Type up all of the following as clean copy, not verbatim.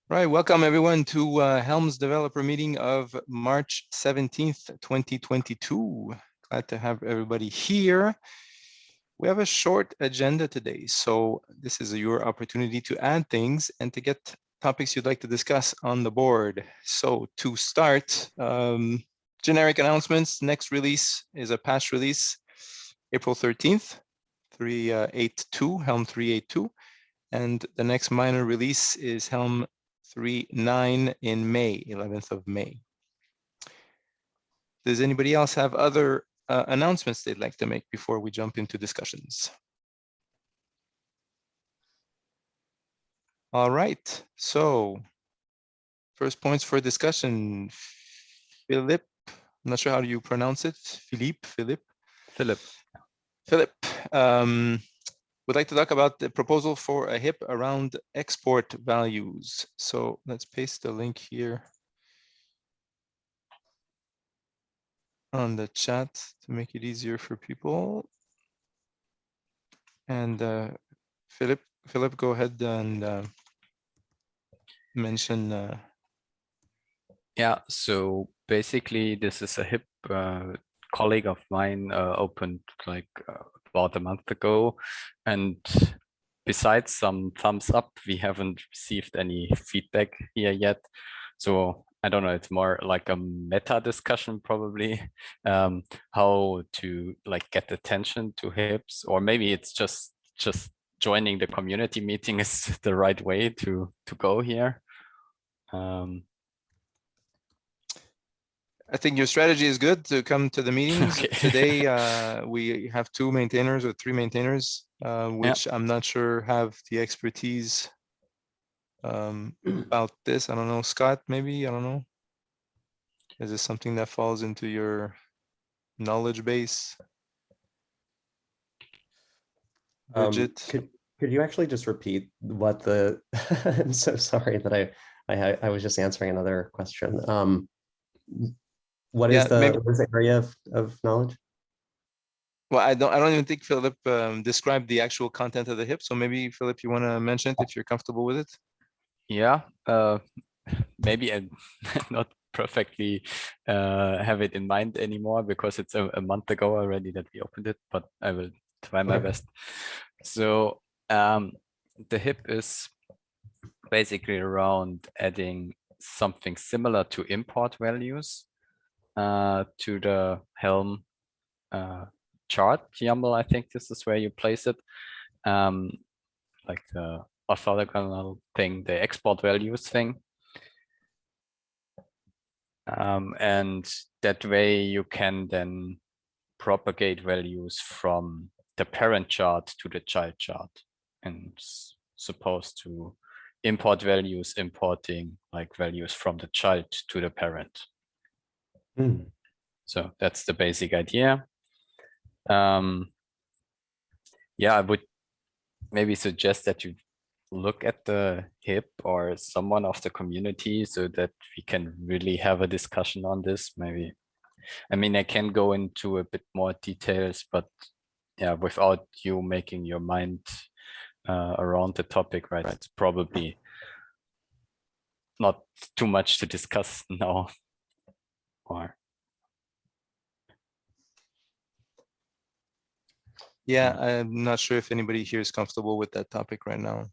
Right, welcome everyone to Helm's developer meeting of March 17th, 2022. Glad to have everybody here. We have a short agenda today, so this is your opportunity to add things and to get topics you'd like to discuss on the board. So to start, generic announcements. Next release is a patch release, April 13th, 382, Helm 382. And the next minor release is Helm 3.9 in May, 11th of May. Does anybody else have other announcements they'd like to make before we jump into discussions? All right, so first points for discussion. Philip, I'm not sure how do you pronounce it. Philip. Would like to talk about the proposal for a HIP around export values. So let's paste the link here on the chat to make it easier for people. And Philip, go ahead and mention. Yeah, so basically this is a HIP colleague of mine opened like about a month ago. And besides some thumbs up, we haven't received any feedback here yet. So I don't know, it's more like a meta discussion probably, how to like get attention to HIPs, or maybe it's just joining the community meeting is the right way to go here. I think your strategy is good to come to the meetings. Okay. Today, we have 2 maintainers or 3 maintainers, which I'm not sure have the expertise about this. I don't know, Scott, maybe, I don't know. Is this something that falls into your knowledge base? Bridget? Could you actually just repeat what the, I'm so sorry that I was just answering another question. What is the area of knowledge? Well, I don't even think Philip described the actual content of the HIP. So maybe Philip, you want to mention it if you're comfortable with it? Yeah, maybe I'm not perfectly have it in mind anymore because it's a month ago already that we opened it, but I will try my best. So the HIP is basically around adding something similar to import values to the Helm chart YAML. I think this is where you place it, like the orthogonal thing, the export values thing. And that way you can then propagate values from the parent chart to the child chart, and supposed to import values, importing like values from the child to the parent. So that's the basic idea. Yeah, I would maybe suggest that you look at the HIP or someone of the community so that we can really have a discussion on this. Maybe, I mean, I can go into a bit more details, but yeah, without you making your mind around the topic, right? It's probably not too much to discuss now. Or yeah, I'm not sure if anybody here is comfortable with that topic right now.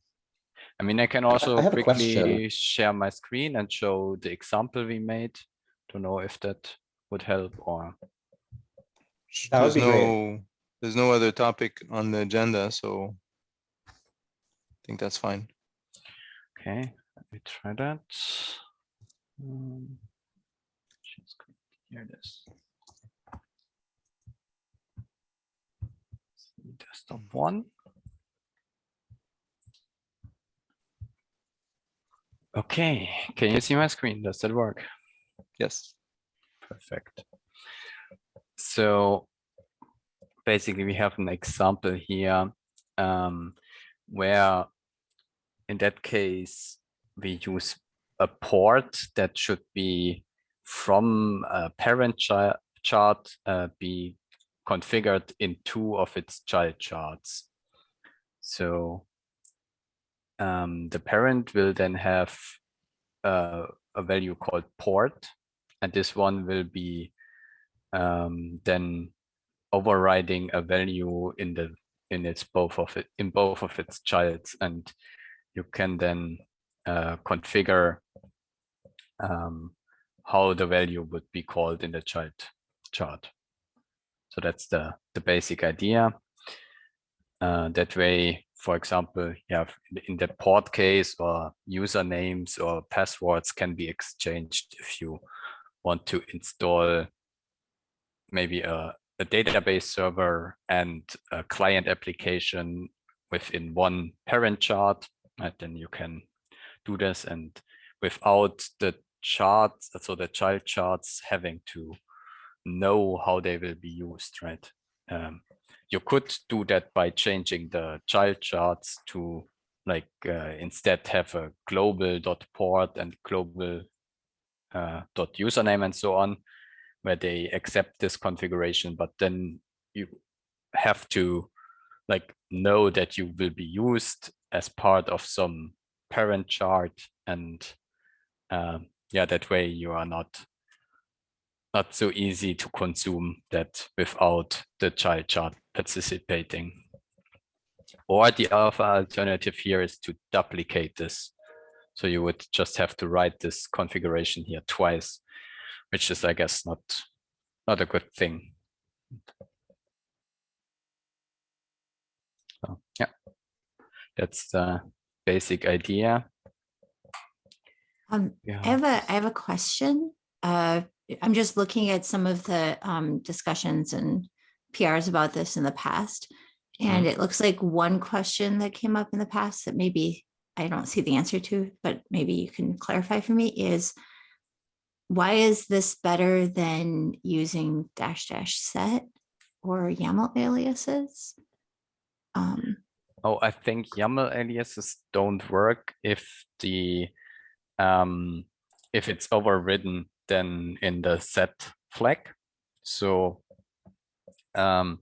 I mean, I can also quickly share my screen and show the example we made. Don't know if that would help or. That would be great. There's no other topic on the agenda, so I think that's fine. Okay, let me try that. Here it is. Desktop 1. Okay, can you see my screen? Does that work? Yes. Perfect. So basically we have an example here where in that case we use a port that should be from a parent chart be configured in 2 of its child charts. So the parent will then have a value called port, and this one will be then overriding a value in both of its childs, and you can then configure how the value would be called in the child chart. So that's the basic idea. That way, for example, you have in the port case, or usernames or passwords can be exchanged if you want to install maybe a database server and a client application within one parent chart, right? Then you can do this, and without the charts, so the child charts having to know how they will be used, right? You could do that by changing the child charts to like instead have a global.port and global .username and so on, where they accept this configuration, but then you have to like know that you will be used as part of some parent chart, and yeah, that way you are not so easy to consume that without the child chart participating. Or the other alternative here is to duplicate this. So you would just have to write this configuration here twice, which is, I guess, not a good thing. So, yeah, that's the basic idea. I have a question. I'm just looking at some of the discussions and PRs about this in the past. And it looks like one question that came up in the past that maybe I don't see the answer to, but maybe you can clarify for me, is why is this better than using --set or YAML aliases? Oh, I think YAML aliases don't work if if it's overridden then in the set flag. So when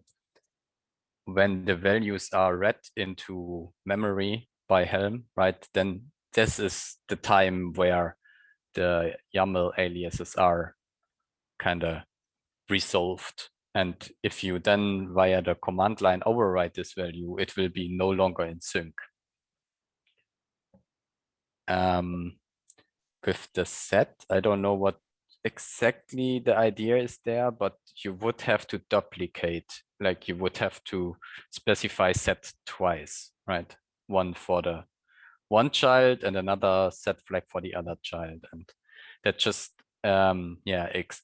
the values are read into memory by Helm, right, then this is the time where the YAML aliases are kind of resolved. And if you then via the command line override this value, it will be no longer in sync. With the set, I don't know what exactly the idea is there, but you would have to duplicate, like you would have to specify set twice, right? One for the one child and another set flag for the other child. And that just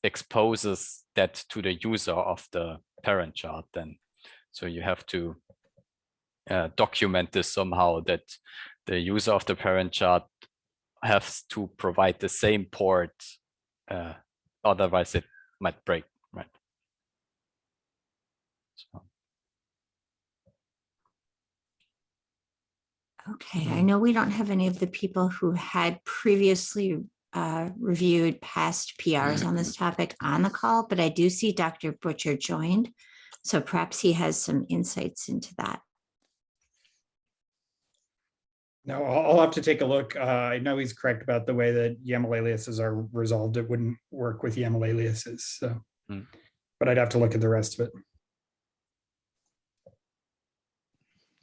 exposes that to the user of the parent chart then. So you have to document this somehow, that the user of the parent chart has to provide the same port, otherwise it might break, right? So. Okay, I know we don't have any of the people who had previously reviewed past PRs on this topic on the call, but I do see Dr. Butcher joined. So perhaps he has some insights into that. No, I'll have to take a look. I know he's correct about the way that YAML aliases are resolved. It wouldn't work with YAML aliases. So, but I'd have to look at the rest of it.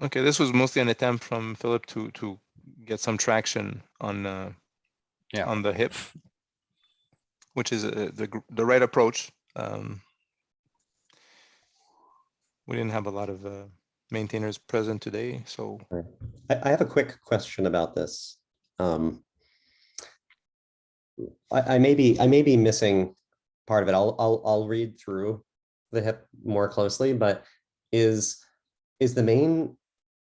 Okay, this was mostly an attempt from Philip to get some traction on the hip, which is the right approach. We didn't have a lot of maintainers present today, so I have a quick question about this. I may be missing part of it. I'll read through the hip more closely, but is the main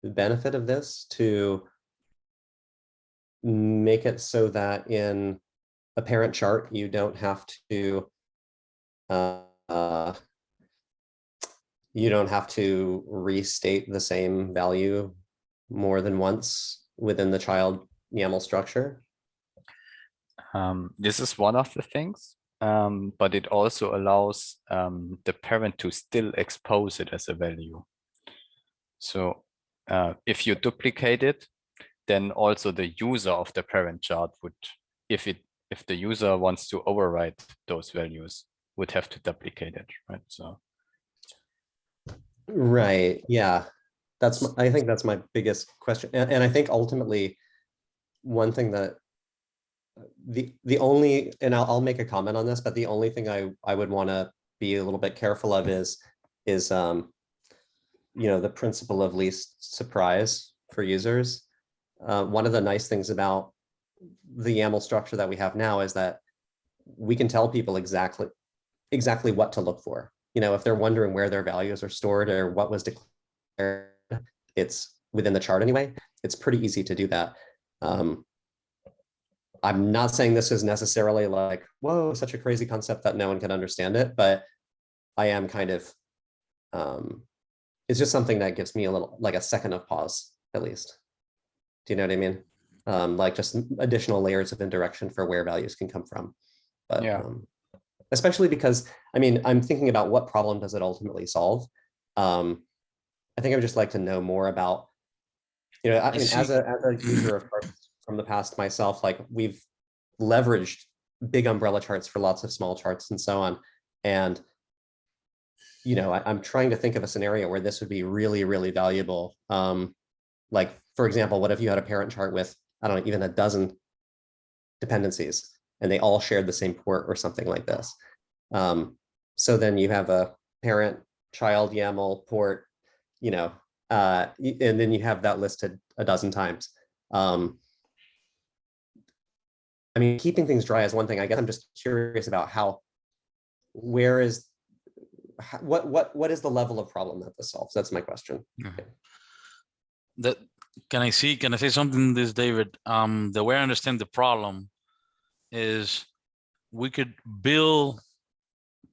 benefit of this to make it so that in a parent chart you don't have to restate the same value more than once within the child YAML structure? This is one of the things, but it also allows the parent to still expose it as a value. So if you duplicate it, then also the user of the parent chart would, if the user wants to override those values, would have to duplicate it, right? So Right, yeah. I think that's my biggest question. And I think ultimately, one thing that the only, and I'll make a comment on this, but the only thing I would want to be a little bit careful of is the principle of least surprise for users. One of the nice things about the YAML structure that we have now is that we can tell people exactly what to look for. If they're wondering where their values are stored or what was declared, it's within the chart anyway. It's pretty easy to do that. I'm not saying this is necessarily like, whoa, such a crazy concept that no one can understand it, but I am kind of, it's just something that gives me a little, like a second of pause, at least. Do you know what I mean? Like just additional layers of indirection for where values can come from. But yeah, especially because, I mean, I'm thinking about what problem does it ultimately solve? I think I would just like to know more about, I mean, as a user of charts from the past myself, like we've leveraged big umbrella charts for lots of small charts and so on. And, I'm trying to think of a scenario where this would be really, really valuable. Like, for example, what if you had a parent chart with, I don't know, even a dozen dependencies and they all shared the same port or something like this. So then you have a parent, child, YAML, port, and then you have that listed a dozen times. I mean, keeping things dry is one thing. I guess I'm just curious about what is the level of problem that this solves? That's my question. Can I say something this, David? The way I understand the problem is we could build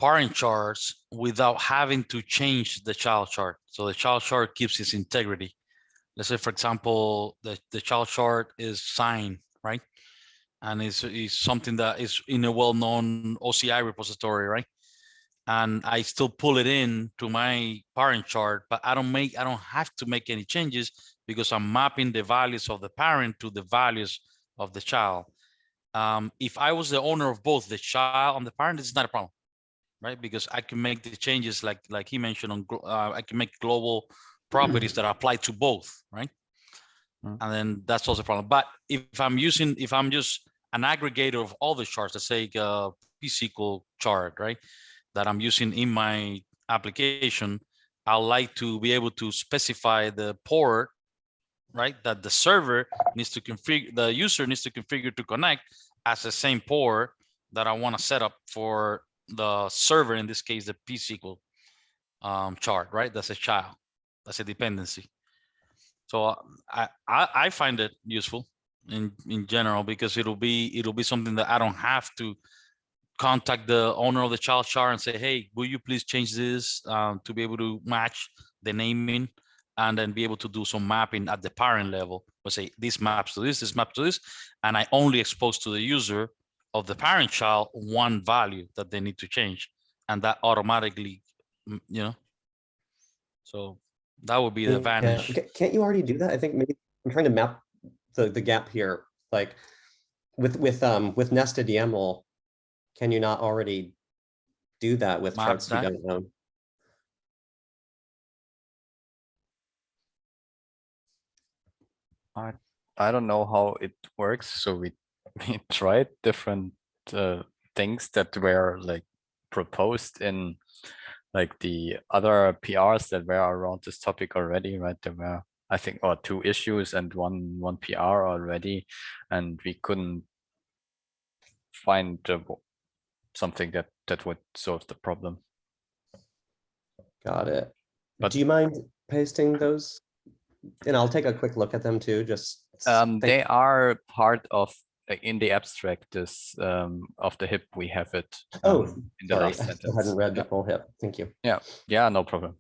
parent charts without having to change the child chart. So the child chart keeps its integrity. Let's say, for example, the child chart is signed, right? And is something that is in a well-known OCI repository, right? And I still pull it in to my parent chart, but I don't have to make any changes because I'm mapping the values of the parent to the values of the child. If I was the owner of both the child and the parent, it's not a problem, right? Because I can make the changes like he mentioned I can make global properties that apply to both, right? And then that's also a problem. But if I'm just an aggregator of all the charts, let's say a P-SQL chart, right, that I'm using in my application, I like to be able to specify the port, right, that the server needs to configure, the user needs to configure to connect as the same port that I want to set up for the server, in this case, the P-SQL chart, right? That's a child, that's a dependency. So I find it useful in general because it'll be something that I don't have to contact the owner of the child chart and say, hey, will you please change this to be able to match the naming, and then be able to do some mapping at the parent level. But say this maps to this maps to this, and I only expose to the user of the parent child one value that they need to change, and that automatically, so that would be the advantage. Yeah. Can't you already do that? I think maybe I'm trying to map the gap here. Like with nested YAML, can you not already do that with charts you don't own? I don't know how it works. So we tried different things that were like proposed in like the other PRs that were around this topic already, right? There were, I think, or 2 issues and one PR already, and we couldn't find something that would solve the problem. Got it. But do you mind pasting those? And I'll take a quick look at them too. Just they are part of in the abstract this of the HIP. We have it. In the sorry, last sentence. I hadn't read the full HIP. Thank you. Yeah, no problem.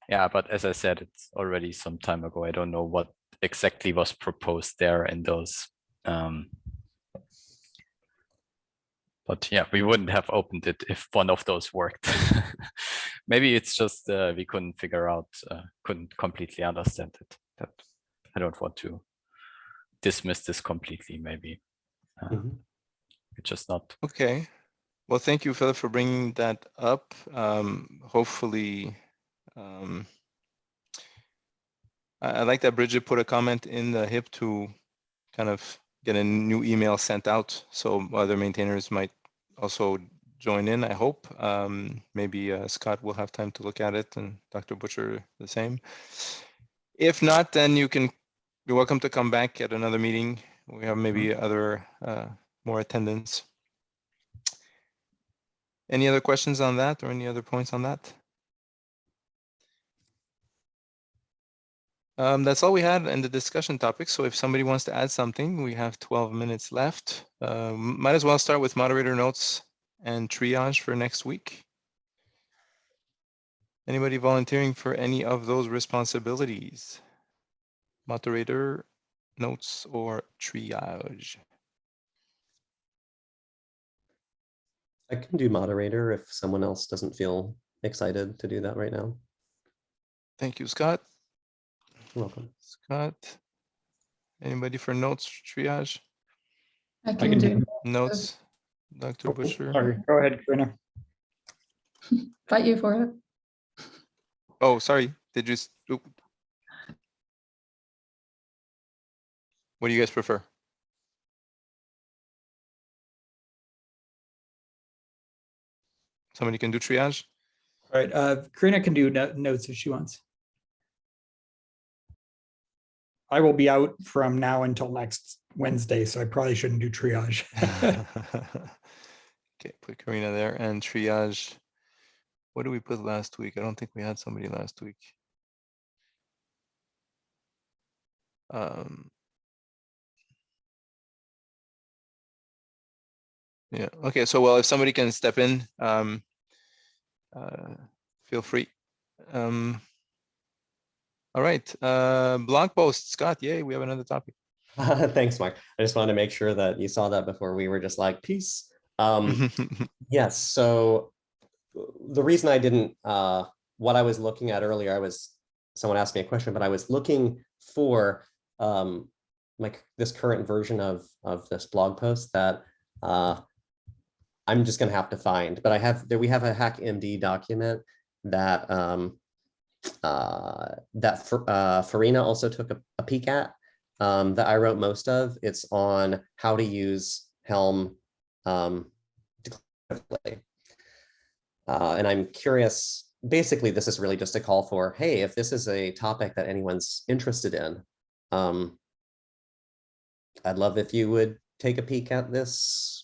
Yeah, but as I said, it's already some time ago. I don't know what exactly was proposed there in those But yeah, we wouldn't have opened it if one of those worked. Maybe it's just we couldn't figure out, couldn't completely understand it. That I don't want to dismiss this completely. Maybe Mhm. it's just not. Okay. Well, thank you, Philip, for bringing that up. Hopefully, I like that Bridget put a comment in the HIP to kind of get a new email sent out, so other maintainers might also join in, I hope. Maybe Scott will have time to look at it, and Dr. Butcher the same. If not, then you're welcome to come back at another meeting. We have maybe other more attendance. Any other questions on that or any other points on that? That's all we had in the discussion topics. So if somebody wants to add something, we have 12 minutes left. Might as well start with moderator notes and triage for next week. Anybody volunteering for any of those responsibilities? Moderator notes or triage? I can do moderator if someone else doesn't feel excited to do that right now. Thank you, Scott. You're welcome. Scott, anybody for notes triage? I can can do do Notes, Dr. Butcher. Sorry, go ahead, Karina. fight you for it. Oh, sorry. Did you? What do you guys prefer? Somebody can do triage? All right, Karina can do notes if she wants. I will be out from now until next Wednesday, so I probably shouldn't do triage. Okay, put Karina there and triage. What did we put last week? I don't think we had somebody last week. Yeah, okay, so well, if somebody can step in, feel free. All right, blog post, Scott, yay, we have another topic. Thanks, Mark. I just wanted to make sure that you saw that before we were just like, peace. Yes, so the reason I didn't, what I was looking at earlier, someone asked me a question, but I was looking for like this current version of this blog post that I'm just gonna have to find, but we have a HackMD document that Farina also took a peek at, that I wrote most of. It's on how to use Helm declaratively. And I'm curious, basically, this is really just a call for, hey, if this is a topic that anyone's interested in, I'd love if you would take a peek at this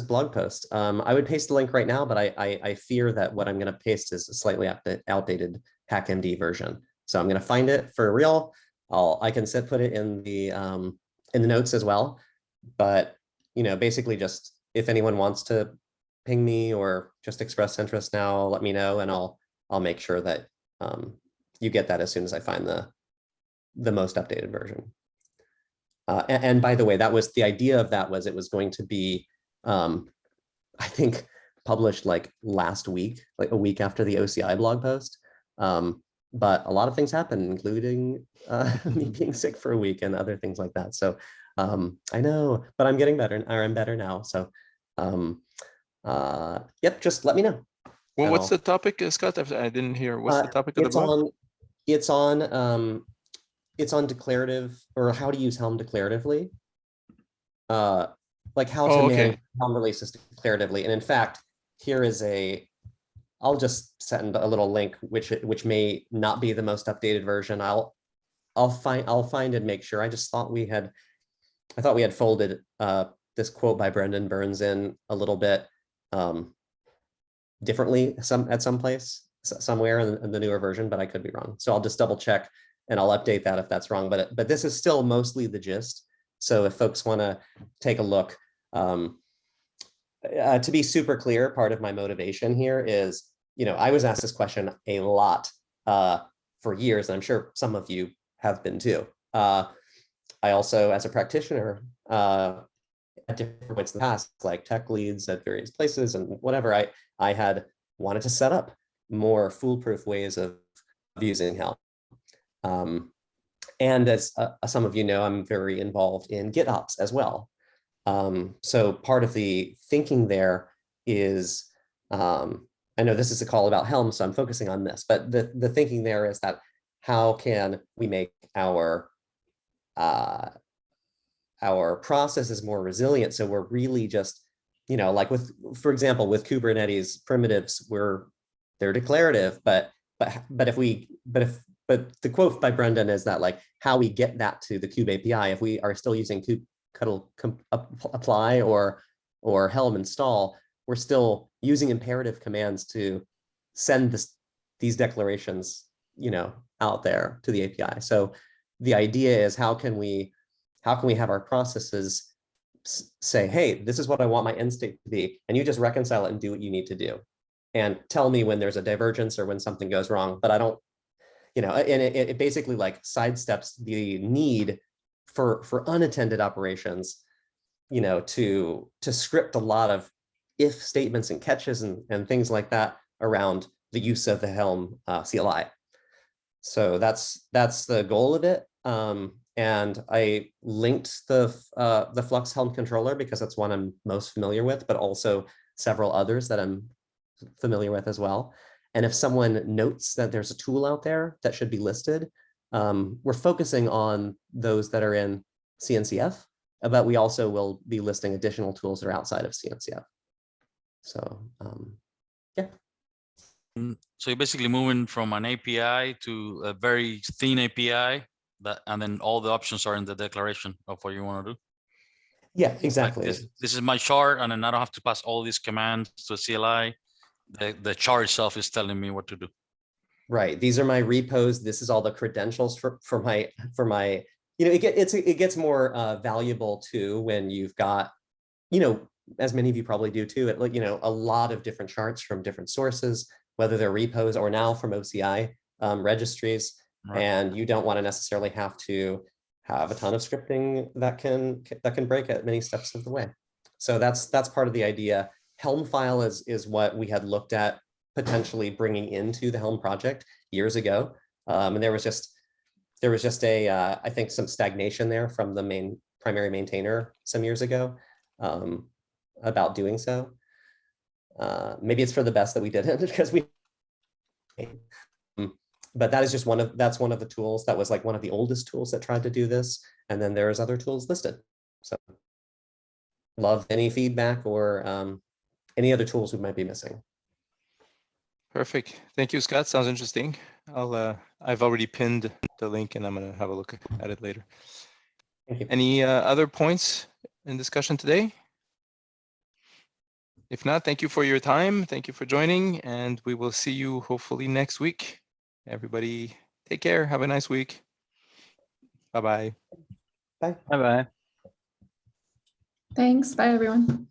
blog post. I would paste the link right now, but I fear that what I'm going to paste is a slightly outdated HackMD version. So I'm going to find it for real. I can put it in the notes as well. But basically, just if anyone wants to ping me or just express interest now, let me know, and I'll make sure that you get that as soon as I find the most updated version. And by the way, that was the idea of that, was it was going to be, I think, published like last week, like a week after the OCI blog post. But a lot of things happened, including me being sick for a week and other things like that. So I know, but I'm getting better, or I'm better now. So yep, just let me know. Well, what's the topic, Scott? I didn't hear. What's the topic of the blog? It's on declarative, or how to use Helm declaratively. Like how to manage Helm releases declaratively. And in fact, here is I'll just send a little link, which may not be the most updated version. I'll find and make sure. I thought we had folded this quote by Brendan Burns in a little bit differently at some place somewhere in the newer version, but I could be wrong. So I'll just double check and I'll update that if that's wrong. But this is still mostly the gist. So if folks want to take a look, to be super clear, part of my motivation here is, I was asked this question a lot for years, and I'm sure some of you have been too. I also, as a practitioner, at different points in the past, like tech leads at various places and whatever, I had wanted to set up more foolproof ways of using Helm. And as some of you know, I'm very involved in GitOps as well. So part of the thinking there is, I know this is a call about Helm, so I'm focusing on this, but the thinking there is that how can we make our processes more resilient? So we're really just, like for example, with Kubernetes primitives, they're declarative, but the quote by Brendan is that like how we get that to the kube API, if we are still using kubectl apply or Helm install, we're still using imperative commands to send these declarations, out there to the API. So the idea is how can we have our processes say, hey, this is what I want my end state to be, and you just reconcile it and do what you need to do, and tell me when there's a divergence or when something goes wrong. But I don't, and it basically like sidesteps the need for unattended operations, to script a lot of if statements and catches and things like that around the use of the Helm CLI. So that's the goal of it. And I linked the Flux Helm controller because that's one I'm most familiar with, but also several others that I'm familiar with as well. And if someone notes that there's a tool out there that should be listed, we're focusing on those that are in CNCF, but we also will be listing additional tools that are outside of CNCF. So yeah. So you're basically moving from an API to a very thin API, and then all the options are in the declaration of what you want to do. Yeah, exactly. Like this is my chart, and then I don't have to pass all these commands to a CLI. The chart itself is telling me what to do. Right. These are my repos. This is all the credentials for my. It gets more valuable too when you've got, as many of you probably do too, a lot of different charts from different sources, whether they're repos or now from OCI registries. Right. And you don't want to necessarily have to have a ton of scripting that can break at many steps of the way. So that's part of the idea. Helm file is what we had looked at potentially bringing into the Helm project years ago. And there was just I think some stagnation there from the primary maintainer some years ago about doing so. Maybe it's for the best that we didn't, because but that is just one of the tools that was like one of the oldest tools that tried to do this. And then there's other tools listed. So love any feedback or any other tools we might be missing. Perfect. Thank you, Scott. Sounds interesting. I've already pinned the link and I'm going to have a look at it later. Any other points in discussion today? If not, thank you for your time. Thank you for joining, and we will see you hopefully next week. Everybody, take care. Have a nice week. Bye-bye. Bye. Bye-bye. Thanks. Bye, everyone.